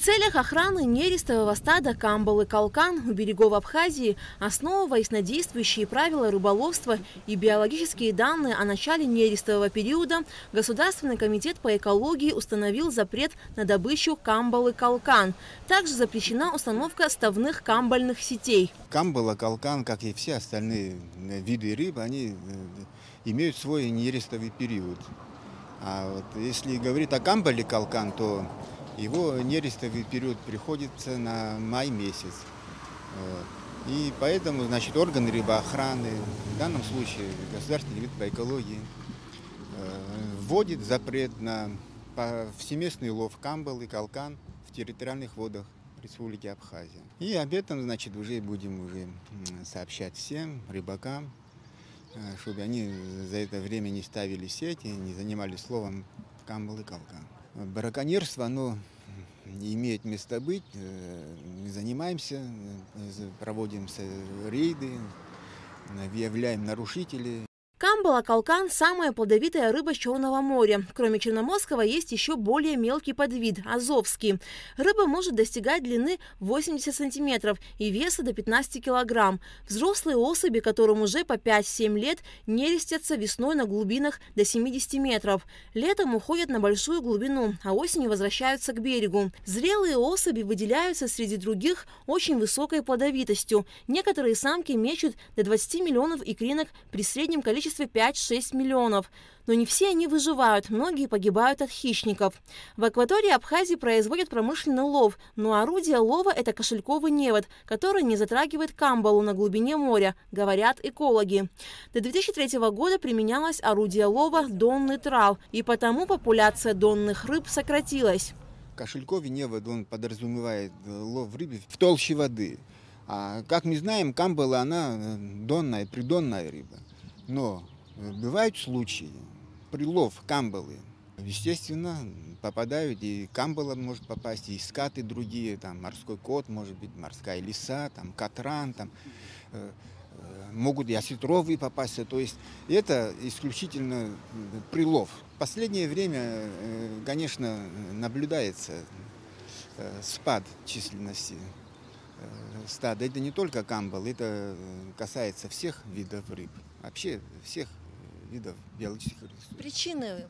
целях охраны нерестового стада камбалы-калкан у берегов Абхазии, основываясь на действующие правила рыболовства и биологические данные о начале нерестового периода, Государственный комитет по экологии установил запрет на добычу камбалы-калкан. Также запрещена установка ставных камбальных сетей. Камбала-калкан, как и все остальные виды рыб, они имеют свой нерестовый период. А вот если говорить о камбале-калкан, то его нерестовый период приходится на май месяц. И поэтому, значит, органы рыбоохраны, в данном случае Государственный комитет по экологии, вводит запрет на повсеместный лов камбалы, калкан в территориальных водах Республики Абхазия. И об этом, значит, уже будем сообщать всем рыбакам, чтобы они за это время не ставили сети, не занимались ловом камбалы, калкан. Браконьерство, оно имеет место быть, мы занимаемся, проводим рейды, выявляем нарушителей. Камбала-калкан – самая плодовитая рыба Черного моря. Кроме черноморского есть еще более мелкий подвид – азовский. Рыба может достигать длины 80 сантиметров и веса до 15 килограмм. Взрослые особи, которым уже по 5-7 лет, нерестятся весной на глубинах до 70 метров. Летом уходят на большую глубину, а осенью возвращаются к берегу. Зрелые особи выделяются среди других очень высокой плодовитостью. Некоторые самки мечут до 20 миллионов икринок при среднем количестве 5-6 миллионов. Но не все они выживают, многие погибают от хищников. В акватории Абхазии производят промышленный лов, но орудие лова – это кошельковый невод, который не затрагивает камбалу на глубине моря, говорят экологи. До 2003 года применялось орудие лова донный трал, и потому популяция донных рыб сократилась. Кошельковый невод, он подразумевает лов рыбы в толще воды. А как мы знаем, камбала, она донная, придонная рыба. Но бывают случаи, прилов камбалы, естественно, попадают, и камбала может попасть, и скаты другие, там морской кот, может быть, морская лиса, там катран, там могут и осетровые попасть. То есть это исключительно прилов. В последнее время, конечно, наблюдается спад численности стада. Это не только камбал, это касается всех видов рыб, вообще всех видов биологических ресурсов. Причины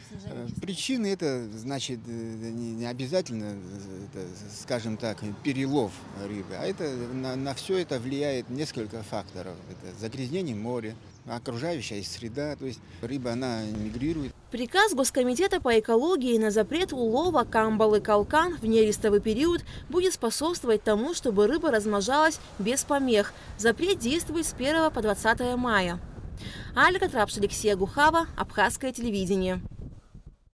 снижения? Причины это, значит, не обязательно, это, скажем так, перелов рыбы, а это на все это влияет несколько факторов. Это загрязнение моря, окружающая среда, то есть рыба, она мигрирует. Приказ Госкомитета по экологии на запрет улова камбалы-калкан в нерестовый период будет способствовать тому, чтобы рыба размножалась без помех. Запрет действует с 1 по 20 мая. Альга Трапш, Алексея Гухава, Абхазское телевидение.